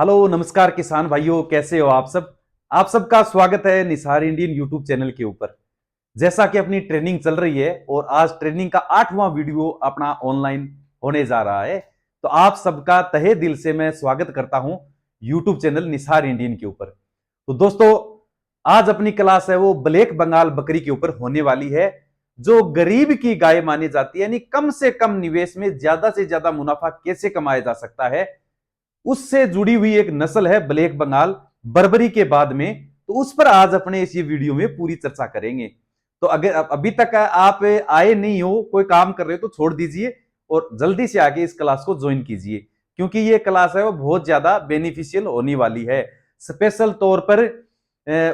Hello नमस्कार किसान भाइयों, कैसे हो आप सब। आप सबका स्वागत है निसार इंडियन यूट्यूब चैनल के ऊपर। जैसा कि अपनी ट्रेनिंग चल रही है और आज ट्रेनिंग का 8वां वीडियो अपना ऑनलाइन होने जा रहा है, तो आप सबका तहे दिल से मैं स्वागत करता हूं यूट्यूब चैनल निसार इंडियन के ऊपर। तो दोस्तों, आज अपनी क्लास है वो ब्लैक बंगाल बकरी के ऊपर होने वाली है, जो गरीब की गाय मानी जाती है। यानी कम से कम निवेश में ज्यादा से ज्यादा मुनाफा कैसे कमाया जा सकता है, उससे जुड़ी हुई एक नस्ल है ब्लैक बंगाल बर्बरी के बाद में। तो उस पर आज अपने इस वीडियो में पूरी चर्चा करेंगे। तो अगर अभी तक आप आए नहीं हो, कोई काम कर रहे हो, तो छोड़ दीजिए और जल्दी से आके इस क्लास को ज्वाइन कीजिए, क्योंकि ये क्लास है वो बहुत ज्यादा बेनिफिशियल होने वाली है। स्पेशल तौर पर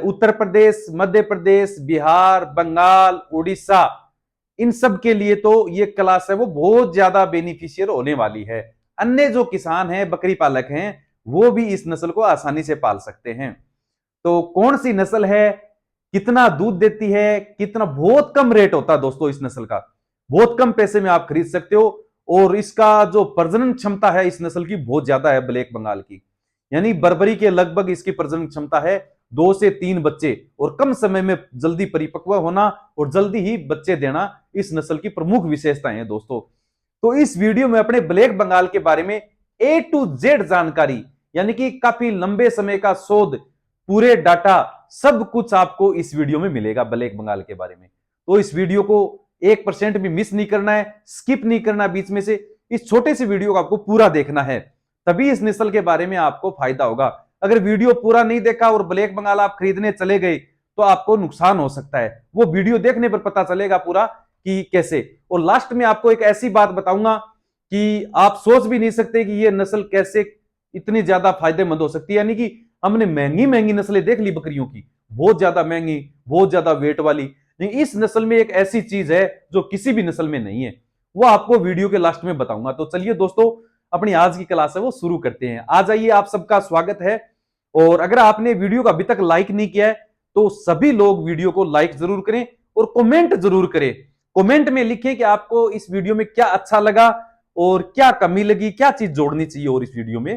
उत्तर प्रदेश, मध्य प्रदेश, बिहार, बंगाल, उड़ीसा, इन सब के लिए तो ये क्लास है वो बहुत ज्यादा बेनिफिशियल होने वाली है। अन्य जो किसान हैं, बकरी पालक हैं, वो भी इस नस्ल को आसानी से पाल सकते हैं। तो कौन सी नस्ल है, कितना दूध देती है, कितना, बहुत कम रेट होता है दोस्तों इस नस्ल का, बहुत कम पैसे में आप खरीद सकते हो। और इसका जो प्रजनन क्षमता है इस नस्ल की बहुत ज्यादा है ब्लैक बंगाल की। यानी बर्बरी के लगभग इसकी प्रजनन क्षमता है 2 से 3 बच्चे, और कम समय में जल्दी परिपक्व होना और जल्दी ही बच्चे देना इस नस्ल की प्रमुख विशेषताएं हैं दोस्तों। तो इस वीडियो में अपने ब्लैक बंगाल के बारे में A to Z जानकारी, यानी कि काफी लंबे समय का शोध, पूरे डाटा, सब कुछ आपको इस वीडियो में मिलेगा ब्लैक बंगाल के बारे में। तो इस वीडियो को 1% भी मिस नहीं करना है, स्किप नहीं करना बीच में से। इस छोटे से वीडियो को आपको पूरा देखना है, तभी इस नस्ल के बारे में आपको फायदा होगा। अगर वीडियो पूरा नहीं देखा और ब्लैक बंगाल आप खरीदने चले गए तो आपको नुकसान हो सकता है। वो वीडियो देखने पर पता चलेगा पूरा कि कैसे। और लास्ट में आपको एक ऐसी बात बताऊंगा कि आप सोच भी नहीं सकते कि ये नस्ल कैसे इतनी ज्यादा फायदेमंद हो सकती है। यानी कि हमने महंगी महंगी नस्लें देख ली बकरियों की, बहुत ज्यादा महंगी, बहुत ज्यादा वेट वाली, लेकिन इस नस्ल में एक ऐसी चीज है जो किसी भी नस्ल में नहीं है, वो आपको वीडियो के लास्ट में बताऊंगा। तो चलिए दोस्तों, अपनी आज की क्लास है वो शुरू करते हैं। आ जाइए, आप सबका स्वागत है। और अगर आपने वीडियो को अभी तक लाइक नहीं किया है तो सभी लोग वीडियो को लाइक जरूर करें और कमेंट जरूर करें। कमेंट में लिखें कि आपको इस वीडियो में क्या अच्छा लगा और क्या कमी लगी, क्या चीज जोड़नी चाहिए और इस वीडियो में।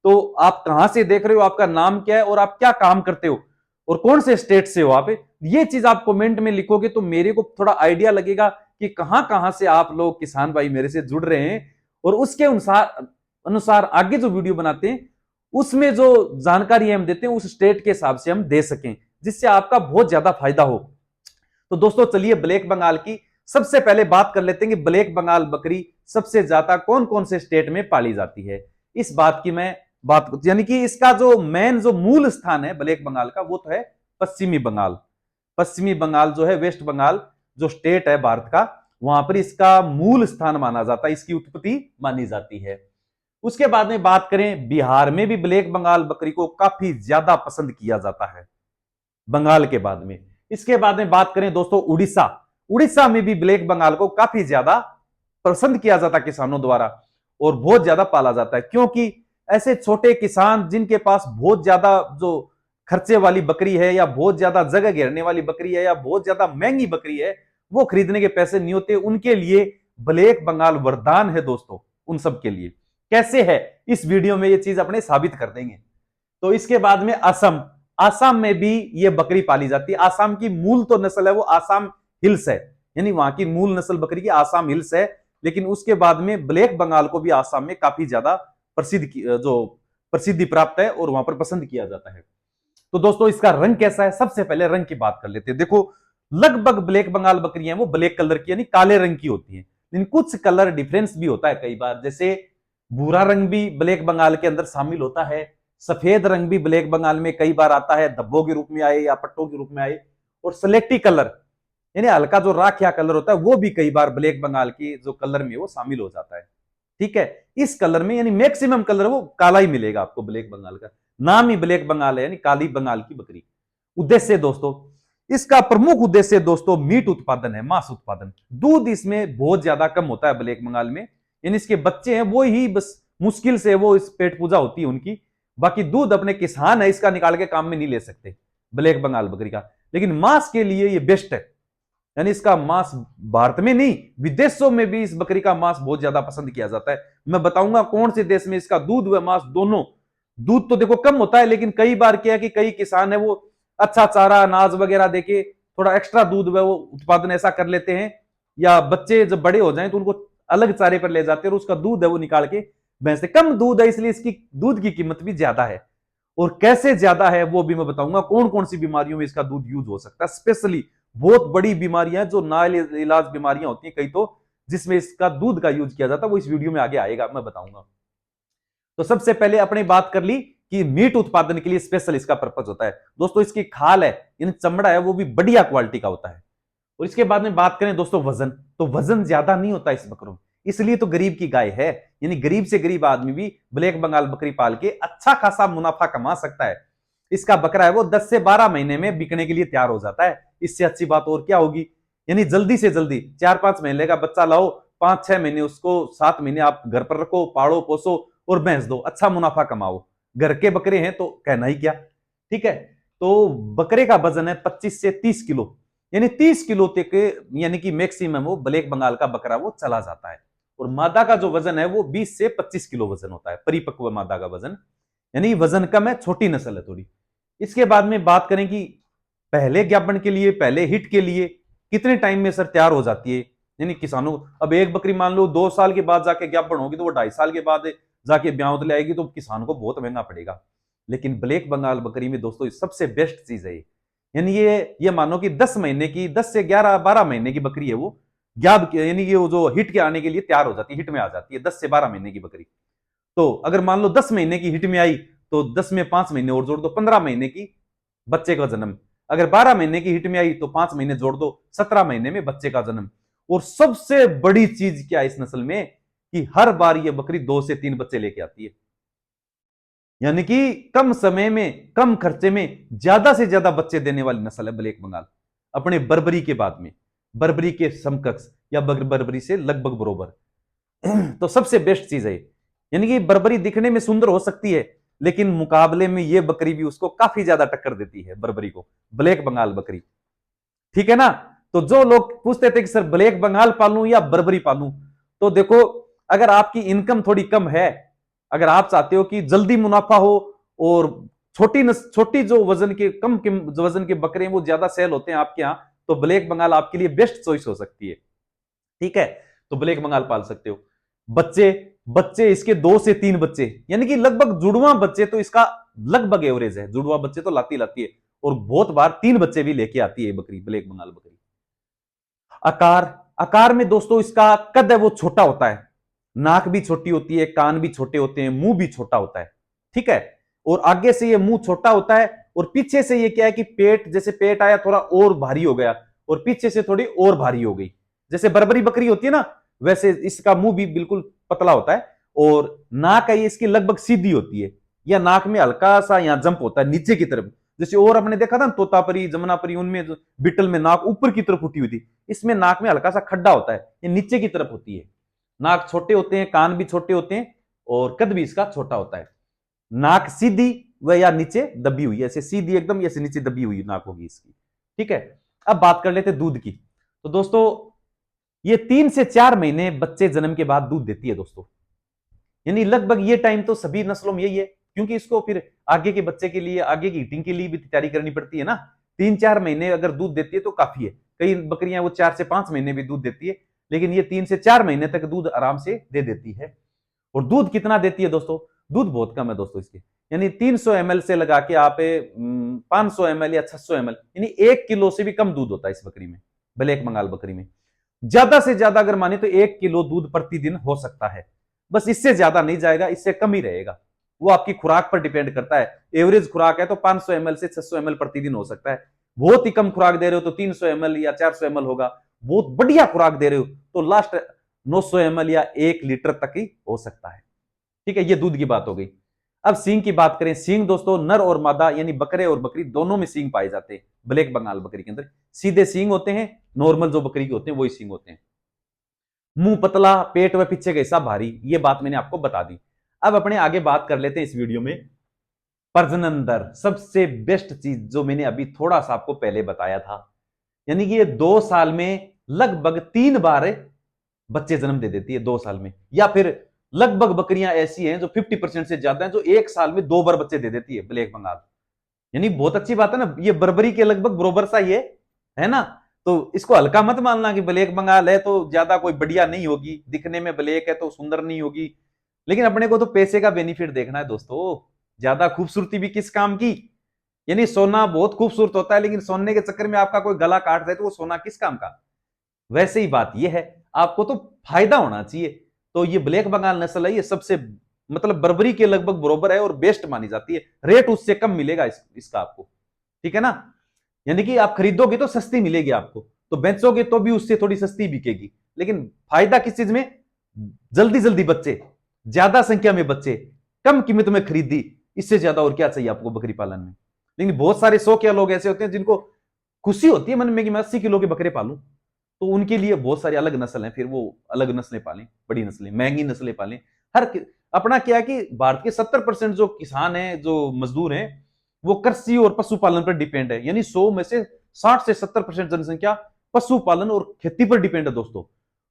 तो आप कहां से देख रहे हो, आपका नाम क्या है और आप क्या काम करते हो और कौन से स्टेट से हो आप, ये चीज आप कमेंट में लिखोगे तो मेरे को थोड़ा आइडिया लगेगा कि कहां कहां से आप लोग किसान भाई मेरे से जुड़ रहे हैं। और उसके अनुसार अनुसार आगे जो वीडियो बनाते हैं उसमें जो जानकारी हम देते हैं उस स्टेट के हिसाब से हम दे सकें, जिससे आपका बहुत ज्यादा फायदा हो। तो दोस्तों चलिए, ब्लैक बंगाल की सबसे पहले बात कर लेते हैं कि ब्लैक बंगाल बकरी सबसे ज्यादा कौन कौन से स्टेट में पाली जाती है। इस बात की मैं बात, यानी कि इसका जो मेन जो मूल स्थान है ब्लैक बंगाल का, वो तो है पश्चिमी बंगाल। पश्चिमी बंगाल जो है, वेस्ट बंगाल जो स्टेट है भारत का, वहां पर इसका मूल स्थान माना जाता है, इसकी उत्पत्ति मानी जाती है। उसके बाद में बात करें, बिहार में भी ब्लैक बंगाल बकरी को काफी ज्यादा पसंद किया जाता है बंगाल के बाद में। इसके बाद में बात करें दोस्तों उड़ीसा, उड़ीसा में भी ब्लैक बंगाल को काफी ज्यादा पसंद किया जाता है किसानों द्वारा और बहुत ज्यादा पाला जाता है, क्योंकि ऐसे छोटे किसान जिनके पास बहुत ज्यादा जो खर्चे वाली बकरी है या बहुत ज्यादा जगह घेरने वाली बकरी है या बहुत ज्यादा महंगी बकरी है, वो खरीदने के पैसे नहीं होते, उनके लिए ब्लैक बंगाल वरदान है दोस्तों। उन सब के लिए कैसे है, इस वीडियो में ये चीज अपने साबित कर देंगे। तो इसके बाद में असम, आसाम में भी ये बकरी पाली जाती है। आसाम की मूल तो नस्ल है वो आसाम हिल्स है, यानी वहां की मूल नस्ल बकरी की आसाम हिल्स है, लेकिन उसके बाद में ब्लैक बंगाल को भी आसाम में काफी ज्यादा जो प्रसिद्धि प्राप्त है और वहां पर पसंद किया जाता है। तो दोस्तों इसका रंग कैसा है, सबसे पहले रंग की बात कर लेते हैं। देखो, लगभग ब्लैक बंगाल बकरियां वो ब्लैक कलर की यानी काले रंग की होती हैं, लेकिन कुछ कलर डिफरेंस भी होता है कई बार। जैसे भूरा रंग भी ब्लैक बंगाल के अंदर शामिल होता है, सफेद रंग भी ब्लैक बंगाल में कई बार आता है, धब्बों के रूप में आए या पट्टों के रूप में आए। और स्लेटी कलर यानी हल्का जो राख या कलर होता है वो भी कई बार ब्लैक बंगाल की जो कलर में वो शामिल हो जाता है। ठीक है, इस कलर में यानी मैक्सिमम कलर वो काला ही मिलेगा आपको ब्लैक बंगाल का, नाम ही ब्लैक बंगाल है यानी काली बंगाल की बकरी। उद्देश्य दोस्तों, इसका प्रमुख उद्देश्य दोस्तों मीट उत्पादन है, मांस उत्पादन। दूध इसमें बहुत ज्यादा कम होता है ब्लैक बंगाल में, यानी इसके बच्चे हैं वो ही बस मुश्किल से वो इस पेट पूजा होती है उनकी, बाकी दूध अपने किसान है इसका निकाल के काम में नहीं ले सकते ब्लैक बंगाल बकरी का। लेकिन मांस के लिए ये बेस्ट है, यानी इसका मांस भारत में नहीं विदेशों में भी इस बकरी का मांस बहुत ज्यादा पसंद किया जाता है। मैं बताऊंगा कौन से देश में इसका दूध व मांस दोनों दूध तो देखो कम होता है, लेकिन कई बार क्या है कि कई किसान है वो अच्छा चारा अनाज वगैरह देके थोड़ा एक्स्ट्रा दूध वो उत्पादन ऐसा कर लेते हैं, या बच्चे जब बड़े हो जाएं तो उनको अलग चारे पर ले जाते हैं और उसका दूध है वो निकाल के भैंस से, कम दूध है इसलिए इसकी दूध की कीमत भी ज्यादा है। और कैसे ज्यादा है वो भी मैं बताऊंगा, कौन कौन सी बीमारियों में इसका दूध यूज हो सकता है, स्पेशली बहुत बड़ी बीमारियां जो ना इलाज बीमारियां होती हैं कई तो, जिसमें इसका दूध का यूज किया जाता है, वो इस वीडियो में आगे आएगा, मैं बताऊंगा। तो सबसे पहले अपने बात कर ली कि मीट उत्पादन के लिए स्पेशल इसका पर्पज होता है दोस्तों, इसकी खाल है यानी चमड़ा है वो भी बढ़िया क्वालिटी का होता है। और इसके बाद में बात करें दोस्तों वजन, तो वजन ज्यादा नहीं होता इस बकरों में, इसलिए तो गरीब की गाय है, यानी गरीब से गरीब आदमी भी ब्लैक बंगाल बकरी पाल के अच्छा खासा मुनाफा कमा सकता है। इसका बकरा है वो 10 से 12 महीने में बिकने के लिए तैयार हो जाता है, इससे अच्छी बात और क्या होगी। यानी जल्दी से जल्दी 4-5 महीने का बच्चा लाओ, 5-6 महीने उसको 7 महीने आप घर पर रखो, पालो पोसो और भैंस दो, अच्छा मुनाफा कमाओ। घर के बकरे हैं तो कहना ही क्या, ठीक है। तो बकरे का वजन है 25 से 30 किलो, यानी 30 किलो तक यानी कि मैक्सिमम वो ब्लैक बंगाल का बकरा वो चला जाता है। और मादा का जो वजन है वो 20 से 25 किलो वजन होता है, परिपक्व मादा का वजन, यानी वजन कम है, छोटी नस्ल है थोड़ी। इसके बाद में बात करें कि पहले ज्ञापन के लिए, पहले हिट के लिए कितने टाइम में सर तैयार हो जाती है, यानी किसानों, अब एक बकरी मान लो 2 साल के बाद जाके ज्ञापन होगी तो वो 2.5 साल के बाद जाके ब्याह ले आएगी, तो किसान को बहुत महंगा पड़ेगा। लेकिन ब्लैक बंगाल बकरी में दोस्तों सबसे बेस्ट चीज है, यानी ये मानो कि 10 महीने की, 10 से 11-12 महीने की बकरी है वो, यानी कि वो जो हिट के आने के लिए तैयार हो जाती है, हिट में आ जाती है 10 से 12 महीने की बकरी। तो अगर मान लो 10 महीने की हिट में आई तो 10 में 5 महीने और जोड़ दो, 15 महीने की बच्चे का जन्म। अगर 12 महीने की हिट में आई तो 5 महीने जोड़ दो, 17 महीने में बच्चे का जन्म। और सबसे बड़ी चीज क्या है इस नस्ल में कि हर बार ये बकरी 2 से 3 बच्चे लेके आती है, यानी कि कम समय में कम खर्चे में ज्यादा से ज्यादा बच्चे देने वाली नस्ल है ब्लैक बंगाल, अपने बर्बरी के बाद में, बर्बरी के समकक्ष या बर्बरी से लगभग बरोबर। तो सबसे बेस्ट चीज है, यानी कि बर्बरी दिखने में सुंदर हो सकती है लेकिन मुकाबले में ये बकरी भी उसको काफी ज्यादा टक्कर देती है, बर्बरी को, ब्लैक बंगाल बकरी, ठीक है ना। तो जो लोग पूछते थे कि सर ब्लैक बंगाल पालूं या बर्बरी पालूं, तो देखो अगर आपकी इनकम थोड़ी कम है, अगर आप चाहते हो कि जल्दी मुनाफा हो और छोटी जो वजन के कम वजन के बकरे हैं वो ज्यादा सेल होते हैं आपके यहां, तो ब्लैक बंगाल आपके लिए बेस्ट चॉइस हो सकती है, ठीक है। तो ब्लैक बंगाल पाल सकते हो। बच्चे बच्चे इसके 2 से 3 बच्चे, यानी कि लगभग जुड़वा बच्चे तो इसका लगभग एवरेज है, जुड़वा बच्चे तो लाती है और बहुत बार 3 बच्चे भी लेके आती है बकरी, ब्लैक बंगाल बकरी। आकार आकार में दोस्तों इसका कद है वो छोटा होता है, नाक भी छोटी होती है, कान भी छोटे होते हैं, मुंह भी छोटा होता है, ठीक है। और आगे से ये मुंह छोटा होता है और पीछे से ये क्या है कि पेट, जैसे पेट आया थोड़ा और भारी हो गया और पीछे से थोड़ी और भारी हो गई, जैसे बर्बरी बकरी होती है ना वैसे इसका मुंह भी बिल्कुल पतला होता है। और नाक है ये इसकी लगभग सीधी होती है, या नाक में हल्का सा यहां जंप होता है नीचे की तरफ, जैसे और अपने देखा था तोतापरी, जमुनापरी, उनमें बिटल में नाक ऊपर की तरफ उठी हुई थी, इसमें नाक में हल्का सा खड्डा होता है, ये नीचे की तरफ होती है। नाक छोटे होते हैं, कान भी छोटे होते हैं और कद भी इसका छोटा होता है। नाक सीधी व या नीचे दबी हुई, ऐसे सीधी एकदम, ऐसे नीचे दबी हुई नाक होगी इसकी, ठीक है। अब बात कर लेते दूध की। तो दोस्तों ये 3 से 4 महीने बच्चे जन्म के बाद दूध देती है दोस्तों, यानी लगभग ये टाइम तो सभी नस्लों में यही है, क्योंकि इसको फिर आगे के बच्चे के लिए, आगे की हीटिंग के लिए भी तैयारी करनी पड़ती है ना। 3-4 महीने अगर दूध देती है तो काफी है, कई बकरियां वो 4 से 5 महीने भी दूध देती है, लेकिन ये 3 से 4 महीने तक दूध आराम से दे देती है। और दूध कितना देती है दोस्तों, दूध बहुत कम है दोस्तों इसके, यानी 300 ml से लगा के आप 500 ml या 600 ml, यानी 1 किलो से भी कम दूध होता है इस बकरी में, ब्लैक बंगाल बकरी में। ज्यादा से ज्यादा अगर माने तो 1 किलो दूध प्रतिदिन हो सकता है, बस इससे ज्यादा नहीं जाएगा, इससे कम ही रहेगा, वो आपकी खुराक पर डिपेंड करता है। एवरेज खुराक है तो 500 ml से 600 ml प्रतिदिन हो सकता है, बहुत ही कम खुराक दे रहे हो तो 300 ml या 400 ml होगा, बहुत बढ़िया खुराक दे रहे हो तो लास्ट 900 ml या 1 लीटर तक ही हो सकता है, ठीक है। ये दूध की बात हो गई। अब सींग की बात करें, सींग दोस्तों नर और मादा यानी बकरे और बकरी दोनों में सींग पाए जाते हैं, ब्लैक बंगाल बकरी के अंदर सीधे सींग होते हैं, नॉर्मल जो बकरी के होते हैं वही सींग होते हैं। मुंह पतला, पेट व पीछे का हिस्सा भारी, ये बात मैंने आपको बता दी। अब अपने आगे बात कर लेते हैं इस वीडियो में प्रजनन दर, सबसे बेस्ट चीज जो मैंने अभी थोड़ा सा आपको पहले बताया था, यानी कि ये 2 साल में लगभग 3 बार बच्चे जन्म दे देती है 2 साल में, या फिर लगभग बकरियां ऐसी हैं जो 50% से ज्यादा हैं जो एक साल में 2 बार बच्चे दे देती है ब्लैक बंगाल। यानी बहुत अच्छी बात है ना, ये बर्बरी के लगभग बरोबर सा ही है ना। तो इसको हल्का मत मानना कि ब्लैक बंगाल है तो ज्यादा कोई बढ़िया नहीं होगी, दिखने में ब्लैक है तो सुंदर नहीं होगी। लेकिन अपने को तो पैसे का बेनिफिट देखना है दोस्तों, ज्यादा खूबसूरती भी किस काम की। यानी सोना बहुत खूबसूरत होता है, लेकिन सोने के चक्कर में आपका कोई गला काट जाए तो वो सोना किस काम का। वैसे ही बात ये है, आपको तो फायदा होना चाहिए। तो ये ब्लैक बंगाल नस्ल है, ये सबसे मतलब बर्बरी के लगभग बरोबर है और बेस्ट मानी जाती है। रेट उससे कम मिलेगा इसका आपको, ठीक है ना। यानी कि आप खरीदोगे तो सस्ती मिलेगी आपको, तो बेचोगे तो भी उससे थोड़ी सस्ती बिकेगी। लेकिन फायदा किस चीज में, जल्दी जल्दी बच्चे, ज्यादा संख्या में बच्चे, कम कीमत में खरीदी, इससे ज्यादा और क्या चाहिए आपको बकरी पालन में। लेकिन बहुत सारे शौकिया लोग ऐसे होते हैं जिनको खुशी होती है मन में कि मैं 80 किलो के बकरे पालूं, तो उनके लिए बहुत सारी अलग नस्ल हैं, फिर वो अलग नस्लें पालें, बड़ी नस्लें, महंगी नस्लें पालें। अपना क्या है कि भारत के 70% जो किसान हैं, जो मजदूर हैं, वो कृषि और पशुपालन पर डिपेंड है। यानी 100 में से 60 से 70% जनसंख्या पशुपालन और खेती पर डिपेंड है दोस्तों।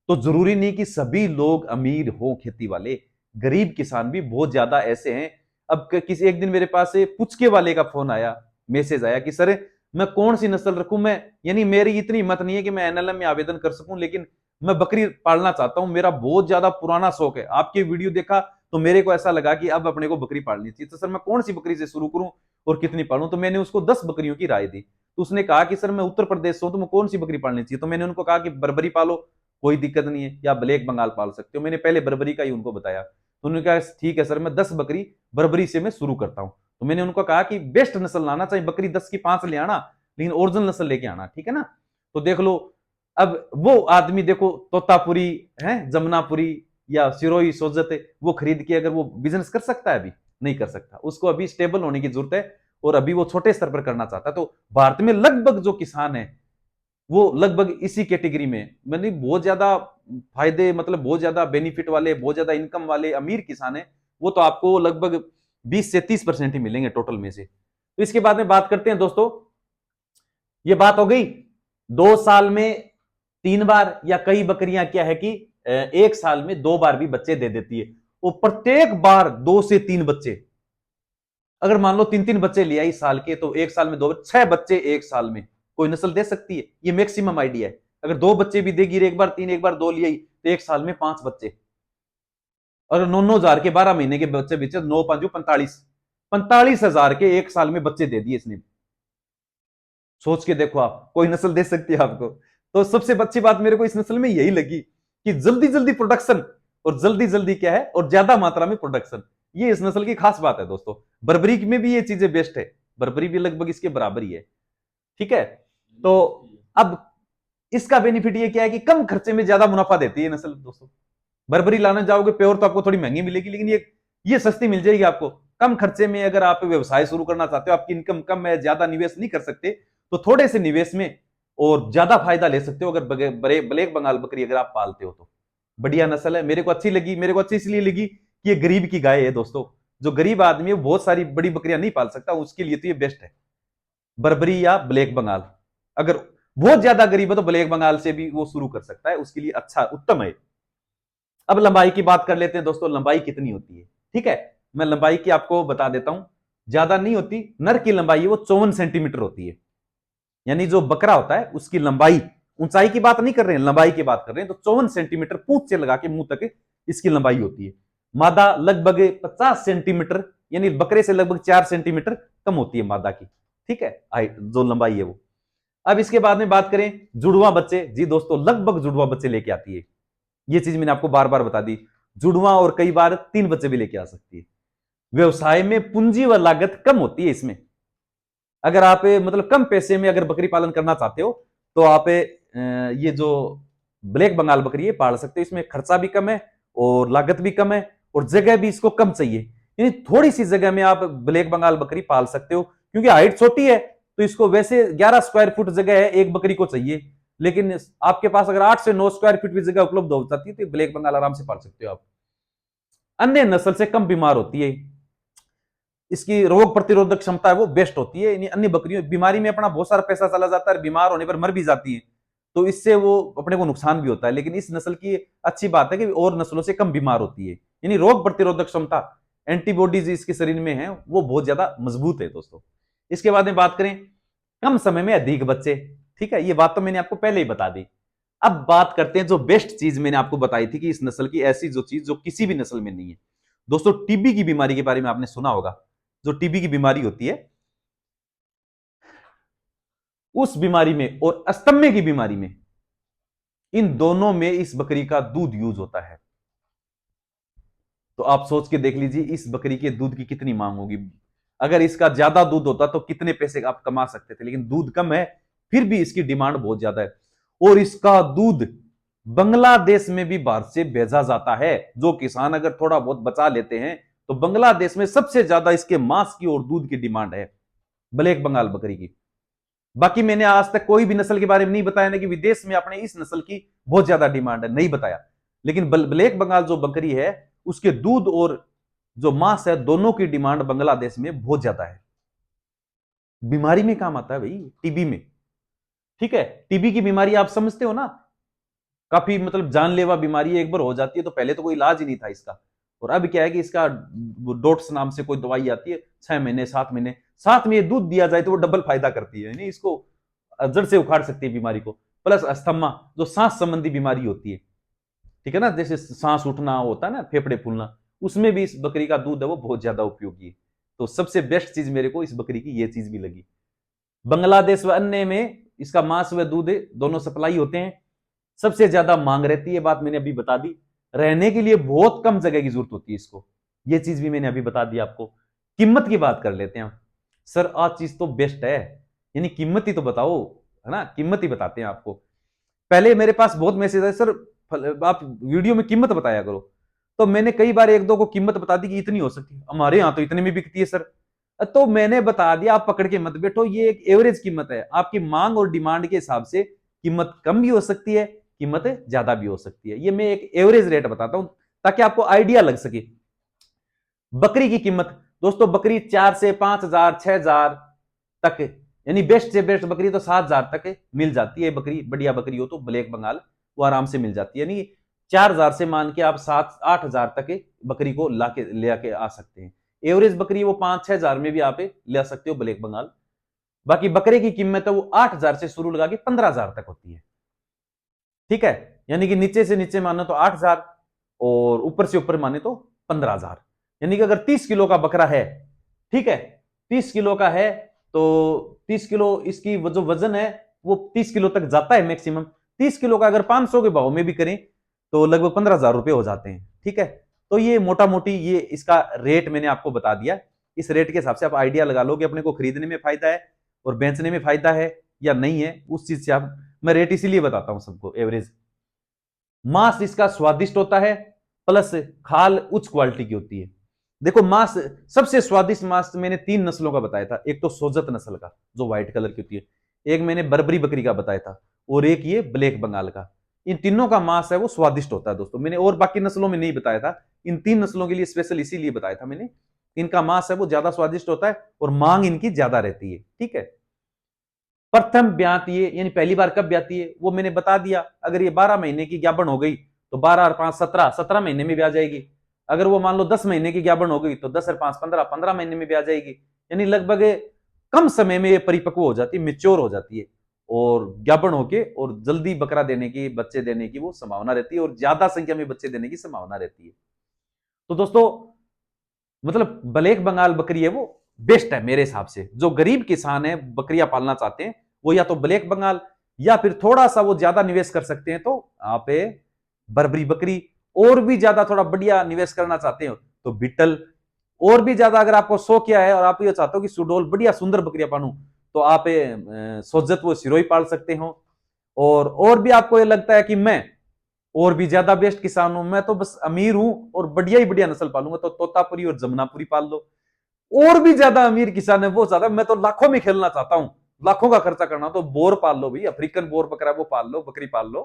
तो जरूरी नहीं कि सभी लोग अमीर हो खेती वाले, गरीब किसान भी बहुत ज्यादा ऐसे हैं। अब किसी एक दिन मेरे पास से पुचके वाले का फोन आया, मैसेज आया कि सर मैं कौन सी नस्ल रखूं, मैं यानी मेरी इतनी हिम्मत नहीं है कि मैं एनएलएम में आवेदन कर सकूं, लेकिन मैं बकरी पालना चाहता हूं, मेरा बहुत ज्यादा पुराना शौक है। आपकी वीडियो देखा तो मेरे को ऐसा लगा कि अब अपने को बकरी पालनी चाहिए। तो सर मैं कौन सी बकरी से शुरू करूं और कितनी पालूं। तो मैंने उसको 10 बकरियों की राय दी। तो उसने कहा कि सर मैं उत्तर प्रदेश से हूं, तो मैं कौन सी बकरी पालनी चाहिए। तो मैंने उनको कहा कि बर्बरी पालो, कोई दिक्कत नहीं है, या ब्लैक बंगाल पाल सकते हो। मैंने पहले बर्बरी का ही उनको बताया। तो उन्होंने कहा ठीक है सर, मैं 10 बकरी बर्बरी से मैं शुरू करता हूं। तो मैंने उनको कहा कि बेस्ट नस्ल लाना, चाहे बकरी 10 की 5 ले आना, लेकिन ओरिजिनल नस्ल लेके आना, ठीक है ना। तो देख लो, अब वो आदमी देखो तोतापुरी है, जमुनापुरी या सिरोही सोजत है, वो खरीद के अगर वो बिजनेस कर सकता है, अभी नहीं कर सकता। उसको अभी स्टेबल होने की जरूरत है, और अभी वो छोटे स्तर पर करना चाहता है। तो भारत में लगभग जो किसान है वो लगभग इसी कैटेगरी में, मैंने बहुत ज्यादा फायदे, मतलब बहुत ज्यादा बेनिफिट वाले, बहुत ज्यादा इनकम वाले अमीर किसान है, वो तो आपको लगभग 20 से 30% ही मिलेंगे टोटल में से। तो इसके बाद में बात करते हैं दोस्तों, ये बात हो गई 2 साल में 3 बार, या कई बकरियां क्या है कि 1 साल में 2 बार भी बच्चे दे देती है। वो प्रत्येक बार 2 से 3 बच्चे, अगर मान लो 3-3 बच्चे लिया इस साल के, तो 1 साल में 6 बच्चे 1 साल में कोई नस्ल दे सकती है। ये मैक्सिमम आइडिया है। अगर 2 बच्चे भी देगी, एक बार 3 एक बार 2 लिया, तो 1 साल में 5 बच्चे। और 9-9 हजार के 12 महीने के बच्चे बेचे, 9-5-45, 45 हजार के 1 साल में बच्चे दे दिए इसने। सोच के देखो आप, कोई नस्ल दे सकती है आपको। तो सबसे अच्छी बात मेरे को इस नस्ल में यही लगी कि जल्दी जल्दी प्रोडक्शन, और जल्दी जल्दी क्या है, और ज्यादा मात्रा में प्रोडक्शन, ये इस नस्ल की खास बात है दोस्तों। बर्बरी में भी ये चीजें बेस्ट है, बर्बरी भी लगभग इसके बराबर ही है, ठीक है। तो अब इसका बेनिफिट ये क्या है कि कम खर्चे में ज्यादा मुनाफा देती है नस्ल दोस्तों। बर्बरी लाने जाओगे प्योर तो आपको थोड़ी महंगी मिलेगी, लेकिन ये सस्ती मिल जाएगी आपको कम खर्चे में। अगर आप व्यवसाय शुरू करना चाहते हो, आपकी इनकम कम है, ज्यादा निवेश नहीं कर सकते, तो थोड़े से निवेश में और ज्यादा फायदा ले सकते हो। अगर ब्लैक बंगाल बकरी अगर आप पालते हो तो बढ़िया नस्ल है, मेरे को अच्छी लगी। मेरे को अच्छी इसलिए लगी कि ये गरीब की गाय है दोस्तों। जो गरीब आदमी है वो बहुत सारी बड़ी बकरियां नहीं पाल सकता, उसके लिए तो ये बेस्ट है, बर्बरी या ब्लैक बंगाल। अगर बहुत ज्यादा गरीब है तो ब्लैक बंगाल से भी वो शुरू कर सकता है, उसके लिए अच्छा उत्तम है। अब लंबाई की बात कर लेते हैं दोस्तों, लंबाई कितनी होती है, ठीक है। मैं लंबाई की आपको बता देता हूं, ज्यादा नहीं होती। नर की लंबाई है वो 54 सेंटीमीटर होती है। यानी जो बकरा होता है उसकी लंबाई, ऊंचाई की बात नहीं कर रहे हैं, लंबाई की बात कर रहे हैं, तो 54 सेंटीमीटर पूंछ से लगा के मुंह तक इसकी लंबाई होती है। मादा लगभग 50 सेंटीमीटर, यानी बकरे से लगभग 4 सेंटीमीटर कम होती है मादा की, ठीक है, हाइट जो लंबाई है वो। अब इसके बाद में बात करें जुड़वा बच्चे, जी दोस्तों लगभग जुड़वा बच्चे लेके आती है। ये चीज मैंने आपको बार बार बता दी, जुड़वा और कई बार 3 बच्चे भी लेके आ सकती है। व्यवसाय में पूंजी व लागत कम होती है इसमें। अगर आप मतलब कम पैसे में अगर बकरी पालन करना चाहते हो, तो आप ये जो ब्लैक बंगाल बकरी है पाल सकते हो। इसमें खर्चा भी कम है और लागत भी कम है, और जगह भी इसको कम चाहिए। यानी थोड़ी सी जगह में आप ब्लैक बंगाल बकरी पाल सकते हो, क्योंकि हाइट छोटी है तो इसको वैसे 11 स्क्वायर फुट जगह है एक बकरी को चाहिए, लेकिन आपके पास अगर 8 से 9 स्क्वायर फीट भी जगह उपलब्ध हो जाती है तो ब्लैक बंगाल आराम से पाल सकते हो आप। अन्य नस्ल से कम बीमार होती है, इसकी रोग प्रतिरोधक क्षमता है वो बेस्ट होती है। अन्य बकरियों बीमारी में अपना बहुत सारा पैसा चला जाता है, बीमार होने पर मर भी जाती है। तो इससे वो अपने को नुकसान भी होता है। लेकिन इस नस्ल की अच्छी बात है कि और नस्लों से कम बीमार होती है, यानी रोग प्रतिरोधक क्षमता, एंटीबॉडीज इसके शरीर में है वो बहुत ज्यादा मजबूत है दोस्तों। इसके बाद में बात करें कम समय में अधिक बच्चे, ठीक है, ये बात तो मैंने आपको पहले ही बता दी। अब बात करते हैं जो बेस्ट चीज मैंने आपको बताई थी कि इस नस्ल की ऐसी जो चीज जो किसी भी नस्ल में नहीं है दोस्तों, टीबी की बीमारी के बारे में आपने सुना होगा। जो टीबी की बीमारी होती है, उस बीमारी में और अस्तम्य की बीमारी में, इन दोनों में इस बकरी का दूध यूज होता है। तो आप सोच के देख लीजिए इस बकरी के दूध की कितनी मांग होगी। अगर इसका ज्यादा दूध होता तो कितने पैसे आप कमा सकते थे, लेकिन दूध कम है फिर भी इसकी डिमांड बहुत ज्यादा है। और इसका दूध बांग्लादेश में भी बाहर से भेजा जाता है। जो किसान अगर थोड़ा बहुत बचा लेते हैं तो बांग्लादेश में सबसे ज्यादा इसके मांस की और दूध की डिमांड है, ब्लैक बंगाल बकरी की। बाकी मैंने आज तक कोई भी नस्ल के बारे में नहीं बताया ना कि विदेश में अपने इस नस्ल की बहुत ज्यादा डिमांड है, नहीं बताया। लेकिन ब्लैक बंगाल जो बकरी है उसके दूध और जो मांस है दोनों की डिमांड बांग्लादेश में बहुत ज्यादा है। बीमारी में काम आता है भाई, टीबी में, ठीक है। टीबी की बीमारी आप समझते हो ना, काफी मतलब जानलेवा बीमारी है। एक बार हो जाती है तो पहले तो कोई इलाज ही नहीं था इसका, और अब क्या है कि इसका डोट्स नाम से कोई दवाई आती है, 6 महीने 7 महीने, साथ में ये दूध दिया जाए तो वो डबल फायदा करती है, नहीं इसको जड़ से उखाड़ सकती है बीमारी को। प्लस अस्थमा जो सांस संबंधी बीमारी होती है, ठीक है ना, जैसे सांस उठना होता है ना, फेफड़े फूलना, उसमें भी इस बकरी का दूध है वो बहुत ज्यादा उपयोगी है। तो सबसे बेस्ट चीज मेरे को इस बकरी की ये चीज भी लगी। बांग्लादेश व अन्य में इसका मांस व दूध दोनों सप्लाई होते हैं। सबसे ज्यादा मांग रहती है, बात मैंने अभी बता दी। रहने के लिए बहुत कम जगह की जरूरत होती है इसको, ये चीज भी मैंने अभी बता दी आपको। कीमत की बात कर लेते हैं सर, आज चीज तो बेस्ट है, यानी कीमत ही तो बताओ, है ना, कीमत ही बताते हैं आपको। पहले मेरे पास बहुत मैसेज है, सर आप वीडियो में कीमत बताया करो। तो मैंने कई बार एक दो को कीमत बता दी कि इतनी हो सकती है, हमारे यहां तो इतने में बिकती है सर। तो मैंने बता दिया, आप पकड़ के मत बैठो, ये एक एवरेज कीमत है। आपकी मांग और डिमांड के हिसाब से कीमत कम भी हो सकती है, कीमत ज्यादा भी हो सकती है। ये मैं एक एवरेज रेट बताता हूं ताकि आपको आइडिया लग सके। बकरी की कीमत दोस्तों, बकरी 4 से 5,000 6,000 तक, यानी बेस्ट से बेस्ट बकरी तो 7,000 तक मिल जाती है। बकरी बढ़िया बकरी हो तो ब्लैक बंगाल वो आराम से मिल जाती है, यानी 4,000 से मान के आप 7-8,000 तक बकरी को ले आके आ सकते हैं। एवरेज बकरी वो 5-6,000 में भी आप ले सकते हो ब्लैक बंगाल। बाकी बकरे की कीमत है वो 8,000 से शुरू लगा के 15,000 तक होती है, ठीक है। यानी कि नीचे से नीचे माने तो 8,000 और ऊपर से ऊपर माने तो 15,000। यानी कि अगर 30 किलो का बकरा है, ठीक है, 30 किलो का है तो 30 किलो इसकी जो वजन है वो 30 किलो तक जाता है मैक्सिमम। 30 किलो का अगर 500 के भाव में भी करें तो लगभग 15,000 रुपए हो जाते हैं, ठीक है। तो ये मोटा मोटी ये इसका रेट मैंने आपको बता दिया। इस रेट के हिसाब से आप आइडिया लगा लो कि अपने को खरीदने में फायदा है और बेचने में फायदा है या नहीं है, उस चीज से आप, मैं रेट इसीलिए बताता हूं सबको एवरेज। मांस इसका स्वादिष्ट होता है, प्लस खाल उच्च क्वालिटी की होती है। देखो मांस, सबसे स्वादिष्ट मांस मैंने 3 नस्लों का बताया था। एक तो सोजत नस्ल का जो व्हाइट कलर की होती है, एक मैंने बर्बरी बकरी का बताया था, और एक ये ब्लैक बंगाल का। इन तीनों का मांस है वो स्वादिष्ट होता है दोस्तों। मैंने और बाकी नस्लों में नहीं बताया था, इन 3 नस्लों के लिए स्पेशल इसीलिए बताया था मैंने। इनका मांस है वो ज्यादा स्वादिष्ट होता है और मांग इनकी ज्यादा रहती है, ठीक है। प्रथम ब्याती है, यानी पहली बार कब ब्याती है वो मैंने बता दिया। अगर ये 12 महीने की ज्ञापन हो गई तो 12 और 5 17 महीने में भी आ जाएगी। अगर वो मान लो 10 महीने की ज्ञापन हो गई तो 10 और 5 15 महीने में भी आ जाएगी। यानी लगभग कम समय में ये परिपक्व हो जाती है, मेच्योर हो जाती है, और ज्ञापन होके और जल्दी बकरा देने की, बच्चे देने की वो संभावना रहती है, और ज्यादा संख्या में बच्चे देने की संभावना रहती है। तो दोस्तों मतलब ब्लैक बंगाल बकरी है वो बेस्ट है मेरे हिसाब से। जो गरीब किसान है बकरियां पालना चाहते हैं वो या तो ब्लैक बंगाल, या फिर थोड़ा सा वो ज्यादा निवेश कर सकते हैं तो आप बर्बरी बकरी, और भी ज्यादा थोड़ा बढ़िया निवेश करना चाहते हो तो बिटल, और भी ज्यादा अगर आपको शौक किया है और आप ये चाहते हो कि सुडोल बढ़िया सुंदर बकरियां पालूं तो आप सोजत वो सिरोही पाल सकते हो। और भी आपको ये लगता है कि मैं और भी ज्यादा बेस्ट किसान हूं, मैं तो बस अमीर हूं और बढ़िया ही बढ़िया नस्ल पालूंगा, तो तोतापुरी और जमुनापुरी पाल लो। और भी ज्यादा अमीर किसान है वो ज्यादा, मैं तो लाखों में खेलना चाहता हूं, लाखों का खर्चा करना, तो बोर पाल लो भाई, अफ्रीकन बोर बकरा वो पाल लो, बकरी पाल लो।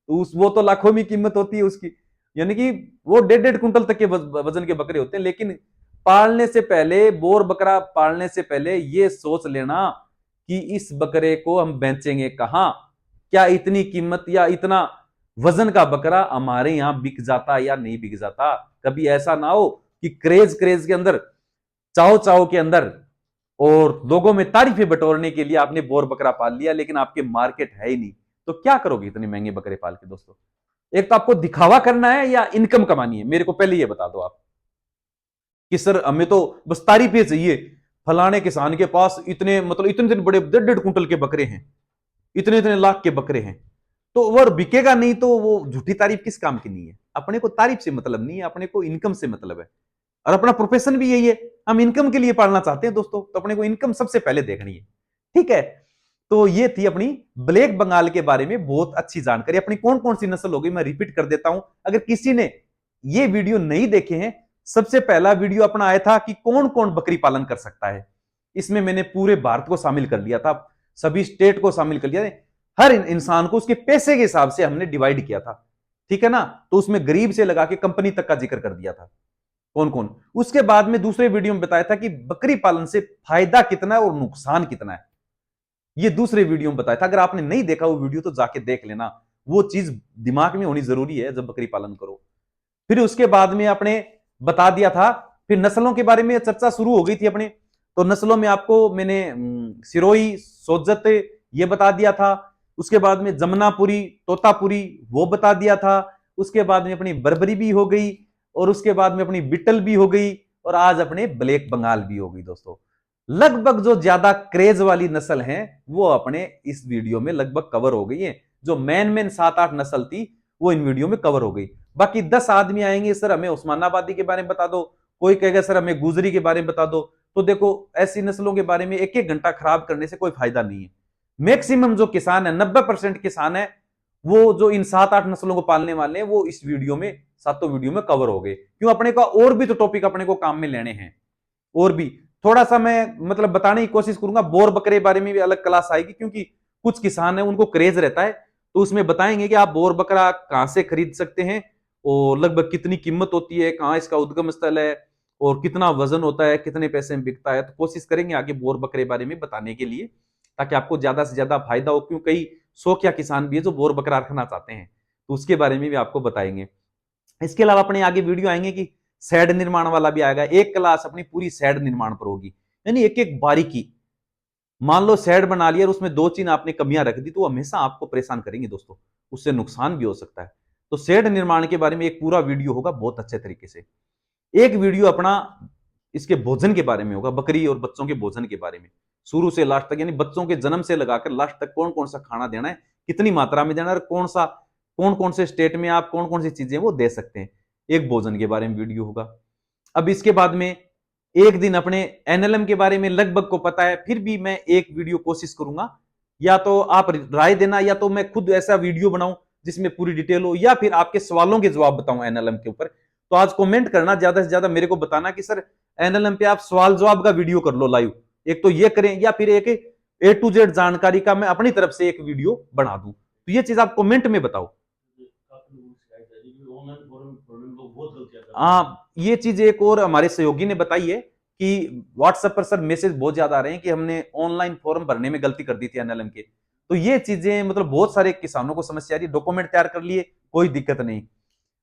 तो वो तो लाखों में कीमत होती है उसकी, यानी कि वो 1.5 कुंटल तक के वजन के बकरे होते हैं। लेकिन पालने से पहले, बोर बकरा पालने से पहले ये सोच लेना कि इस बकरे को हम बेचेंगे कहां, क्या इतनी कीमत या इतना वजन का बकरा हमारे यहां बिक जाता या नहीं बिक जाता? कभी ऐसा ना हो कि क्रेज क्रेज के अंदर, चाव चाव के अंदर और लोगों में तारीफें बटोरने के लिए आपने बोर बकरा पाल लिया, लेकिन आपके मार्केट है ही नहीं, तो क्या करोगे इतने महंगे बकरे पाल के दोस्तों? एक तो आपको दिखावा करना है या इनकम कमानी है, मेरे को पहले ये बता दो आप कि सर हमें तो बस तारीफें चाहिए, फलाने किसान के पास इतने मतलब इतने इतने बड़े 1.5 कुंटल के बकरे हैं, इतने इतने लाख के बकरे हैं, तो वो बिकेगा नहीं, तो वो झूठी तारीफ किस काम की नहीं है? अपने को तारीफ से मतलब नहीं है, अपने को इनकम से मतलब है। और अपना प्रोफेशन भी यही है, हम इनकम के लिए पालना चाहते हैं दोस्तों, तो अपने को इनकम सबसे पहले देखनी है। ठीक है, तो ये थी अपनी ब्लैक बंगाल के बारे में बहुत अच्छी जानकारी। अपनी कौन कौन सी नस्ल होगी मैं रिपीट कर देता हूं, अगर किसी ने ये वीडियो नहीं देखे हैं, सबसे पहला वीडियो अपना आया था कि कौन कौन बकरी पालन कर सकता है। इसमें मैंने पूरे भारत को शामिल कर लिया था, सभी स्टेट को शामिल कर लिया, हर इंसान को उसके पैसे के हिसाब से हमने डिवाइड किया था। ठीक है ना, तो उसमें गरीब से लगा के कंपनी तक का जिक्र कर दिया था कौन कौन। उसके बाद में दूसरे वीडियो में बताया था कि बकरी पालन से फायदा कितना है और नुकसान कितना है, ये दूसरे वीडियो में बताया था। अगर आपने नहीं देखा वो वीडियो तो जाके देख लेना, वो चीज दिमाग में होनी जरूरी है जब बकरी पालन करो। फिर उसके बाद में आपने बता दिया था, फिर नस्लों के बारे में चर्चा शुरू हो गई थी अपने, तो नस्लों में आपको मैंने सिरोही, सोजत ये बता दिया था। उसके बाद में जमुनापुरी, तोतापुरी वो बता दिया था। उसके बाद में अपनी बर्बरी भी हो गई, और उसके बाद में अपनी बिटल भी हो गई, और आज अपने ब्लैक बंगाल भी हो गई दोस्तों। लगभग जो ज्यादा क्रेज वाली नस्ल है वो अपने इस वीडियो में लगभग कवर हो गई है। जो मेन 7-8 नस्ल थी वो इन वीडियो में कवर हो गई। बाकी 10 आदमी आएंगे, सर हमें उस्मानाबादी के बारे में बता दो, कोई कहेगा सर हमें गुजरी के बारे में बता दो। तो देखो, ऐसी नस्लों के बारे में एक एक घंटा खराब करने से कोई फायदा नहीं है। मैक्सिमम जो किसान है, 90% किसान है, वो जो इन 7-8 नस्लों को पालने वाले हैं, वो इस वीडियो में, सातों वीडियो में कवर हो गए। क्यों? अपने को और भी तो टॉपिक अपने को काम में लेने हैं, और भी थोड़ा सा मैं मतलब बताने की कोशिश करूंगा। बोर बकरे बारे में भी अलग क्लास आएगी, क्योंकि कुछ किसान है उनको क्रेज रहता है, तो उसमें बताएंगे कि आप बोर बकरा कहां से खरीद सकते हैं, और लगभग कितनी कीमत होती है, कहां इसका उद्गम स्थल है, और कितना वजन होता है, कितने पैसे में बिकता है। तो कोशिश करेंगे आगे बोर बकरे बारे में बताने के लिए, ताकि आपको ज्यादा से ज्यादा फायदा हो। क्यों? कई शौकिया किसान भी है जो बोर बकरा रखना चाहते हैं, तो उसके बारे में भी आपको बताएंगे। इसके अलावा अपने आगे वीडियो आएंगे कि शेड निर्माण वाला भी आएगा। एक क्लास अपनी पूरी शेड निर्माण पर होगी, यानी एक एक बारीकी। मान लो शेड बना लिया और उसमें 2-3 आपने कमियां रख दी, तो हमेशा आपको परेशान करेंगे दोस्तों, उससे नुकसान भी हो सकता है। तो शेड निर्माण के बारे में एक पूरा वीडियो होगा बहुत अच्छे तरीके से। एक वीडियो अपना इसके भोजन के बारे में होगा, बकरी और बच्चों के भोजन के बारे में, शुरू से लास्ट तक, यानी बच्चों के जन्म से लगाकर लास्ट तक कौन कौन सा खाना देना है, कितनी मात्रा में देना है, और कौन कौन से स्टेट में आप कौन कौन सी चीजें वो दे सकते हैं। एक भोजन के बारे में वीडियो होगा। अब इसके बाद में एक दिन अपने एनएलएम के बारे में लगभग को पता है, फिर भी मैं एक वीडियो कोशिश करूंगा, या तो आप राय देना, या तो मैं खुद ऐसा वीडियो बनाऊं जिसमें पूरी डिटेल हो, या फिर आपके सवालों के जवाब बताऊं एनएलएम के ऊपर। तो आज कमेंट करना, ज्यादा से ज्यादा मेरे को बताना कि सर एनएलएम पे आप सवाल जवाब का वीडियो कर लो लाइव, एक तो ये करें, या फिर एक A to Z जानकारी का मैं अपनी तरफ से एक वीडियो बना दूं। तो ये चीज आप कमेंट में बताओ। हाँ, ये चीज एक और हमारे सहयोगी ने बताई है कि व्हाट्सएप पर सर मैसेज बहुत ज्यादा आ रहे हैं कि हमने ऑनलाइन फॉर्म भरने में गलती कर दी थी एनएलएम के। तो ये चीजें मतलब बहुत सारे किसानों को समस्या आ रही है। डॉक्यूमेंट तैयार कर लिए, कोई दिक्कत नहीं।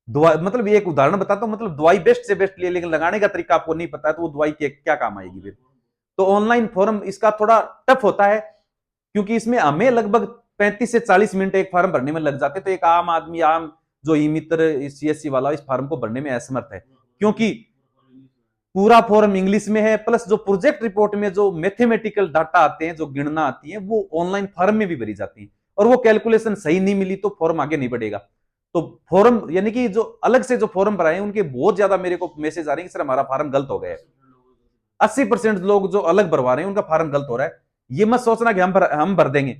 दवाई मतलब एक उदाहरण बताता हूँ, मतलब दवाई बेस्ट से बेस्ट लिए, लेकिन लगाने का तरीका आपको नहीं पता है, तो वो दवाई के क्या काम आएगी फिर? तो ऑनलाइन फॉर्म इसका थोड़ा टफ होता है, क्योंकि इसमें हमें लगभग 35 से 40 मिनट एक फॉर्म भरने में लग जाते हैं। तो एक आम आदमी, आम जो ई मित्र सीएससी वाला, इस फॉर्म को भरने में असमर्थ है, क्योंकि पूरा फॉर्म इंग्लिश में है। प्लस जो प्रोजेक्ट रिपोर्ट में जो मैथमेटिकल डाटा आते हैं, जो गणना आती है, वो ऑनलाइन फॉर्म में भी भरी जाती है, और वो कैलकुलेशन सही नहीं मिली तो फॉर्म आगे नहीं बढ़ेगा। तो फॉर्म यानी कि जो अलग से जो फॉर्म भराए हैं, उनके बहुत ज्यादा मेरे को मैसेज आ रहे हैं कि सर हमारा फॉर्म गलत हो गया है। 80% लोग जो अलग भरवा रहे हैं उनका फॉर्म गलत हो रहा है। ये मत सोचना कि हम भर देंगे,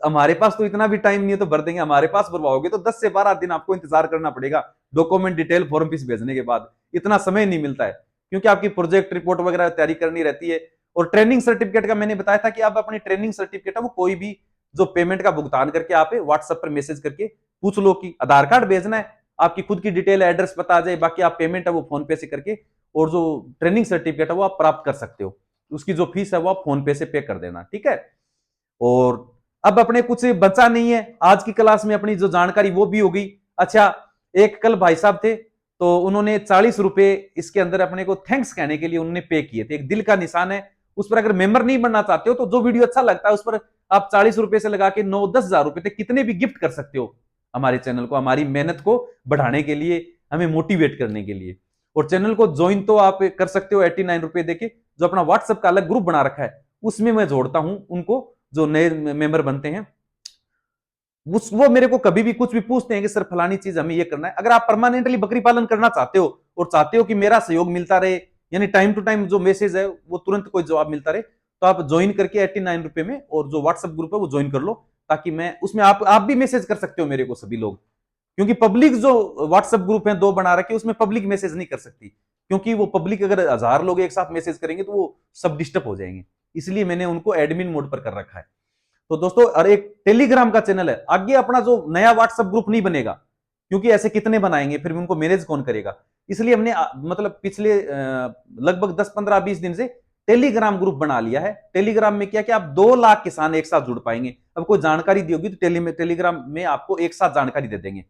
हमारे पास तो इतना भी टाइम नहीं है तो भर देंगे। हमारे पास भरवाओगे तो 10 से 12 दिन आपको इंतजार करना पड़ेगा डॉक्यूमेंट डिटेल फॉर्म पीस भेजने के बाद। इतना समय नहीं मिलता है, क्योंकि आपकी प्रोजेक्ट रिपोर्ट वगैरह तैयारी करनी रहती है। और ट्रेनिंग सर्टिफिकेट का मैंने बताया था कि आप अपनी ट्रेनिंग सर्टिफिकेट है वो कोई भी जो पेमेंट का भुगतान करके आप व्हाट्सएप पर मैसेज करके पूछ लो कि आधार कार्ड भेजना है, आपकी खुद की डिटेल एड्रेस पता आ जाए, बाकी आप पेमेंट है वो फोन पे से करके, और जो ट्रेनिंग सर्टिफिकेट है वो आप प्राप्त कर सकते हो। उसकी जो फीस है वो आप फोन पे से पे कर देना, ठीक है। और अब अपने कुछ बचा नहीं है, आज की क्लास में अपनी जो जानकारी वो भी हो गई। अच्छा, एक कल भाई साहब थे, तो उन्होंने 40 रुपए इसके अंदर अपने को थैंक्स कहने के लिए उन्होंने पे किए थे। एक दिल का निशान है, उस पर अगर मेंबर नहीं बनना चाहते हो तो जो वीडियो अच्छा लगता है उस पर आप 40 रुपए से लगा के 9-10 हजार रुपए तक कितने भी गिफ्ट कर सकते हो हमारे चैनल को, हमारी मेहनत को बढ़ाने के लिए, हमें मोटिवेट करने के लिए। और चैनल को ज्वाइन तो आप कर सकते हो 89 रुपए देके। जो अपना व्हाट्सएप का अलग ग्रुप बना रखा है उसमें मैं जोड़ता हूं उनको जो नए मेंबर बनते हैं। वो मेरे को कभी भी कुछ भी पूछते हैं कि सर फलानी चीज हमें ये करना है। अगर आप परमानेंटली बकरी पालन करना चाहते हो और चाहते हो कि मेरा सहयोग मिलता रहे, यानी टाइम टू टाइम जो मैसेज है वो तुरंत कोई जवाब मिलता रहे, तो आप ज्वाइन करके 89 रुपए में, और जो व्हाट्सएप ग्रुप है वो ज्वाइन कर लो, ताकि मैं उसमें आप भी मैसेज कर सकते हो मेरे को, सभी लोग। क्योंकि पब्लिक जो व्हाट्सएप ग्रुप है 2 बना रखे, उसमें पब्लिक मैसेज नहीं कर सकती, क्योंकि वो पब्लिक अगर 1000 लोग एक साथ मैसेज करेंगे तो वो सब डिस्टर्ब हो जाएंगे। इसलिए मैंने उनको एडमिन मोड पर कर रखा है। तो दोस्तों, और एक टेलीग्राम का चैनल है। आगे अपना जो नया व्हाट्सएप ग्रुप नहीं बनेगा, क्योंकि ऐसे कितने बनाएंगे, फिर उनको मैनेज कौन करेगा। इसलिए हमने मतलब पिछले लगभग 10-15-20 दिन से टेलीग्राम ग्रुप बना लिया है। टेलीग्राम में क्या, कि आप 2 लाख किसान एक साथ जुड़ पाएंगे। अब कोई जानकारी दी होगी तो टेलीग्राम में आपको एक साथ जानकारी दे देंगे,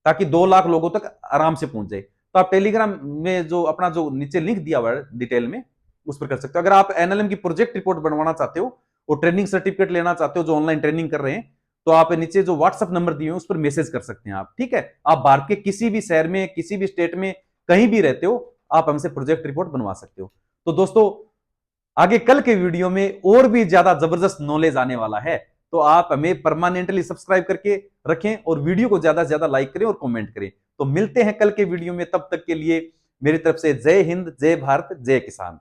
ताकि 2 लाख लोगों तक आराम से पहुंच जाए। तो आप टेलीग्राम में जो अपना जो नीचे लिंक दिया हुआ है डिटेल में, उस पर कर सकते हो। अगर आप एनएलएम की प्रोजेक्ट रिपोर्ट बनवाना चाहते हो और ट्रेनिंग सर्टिफिकेट लेना चाहते हो, जो ऑनलाइन ट्रेनिंग कर रहे हैं, तो आप नीचे जो व्हाट्सएप नंबर दिए हैं उस पर मैसेज कर सकते हैं आप। ठीक है, आप भारत के किसी भी शहर में, किसी भी स्टेट में, कहीं भी रहते हो, आप हमसे प्रोजेक्ट रिपोर्ट बनवा सकते हो। तो दोस्तों, आगे कल के वीडियो में और भी ज्यादा जबरदस्त नॉलेज आने वाला है, तो आप हमें परमानेंटली सब्सक्राइब करके रखें और वीडियो को ज्यादा से ज्यादा लाइक करें और कमेंट करें। तो मिलते हैं कल के वीडियो में, तब तक के लिए मेरी तरफ से जय हिंद, जय भारत, जय किसान।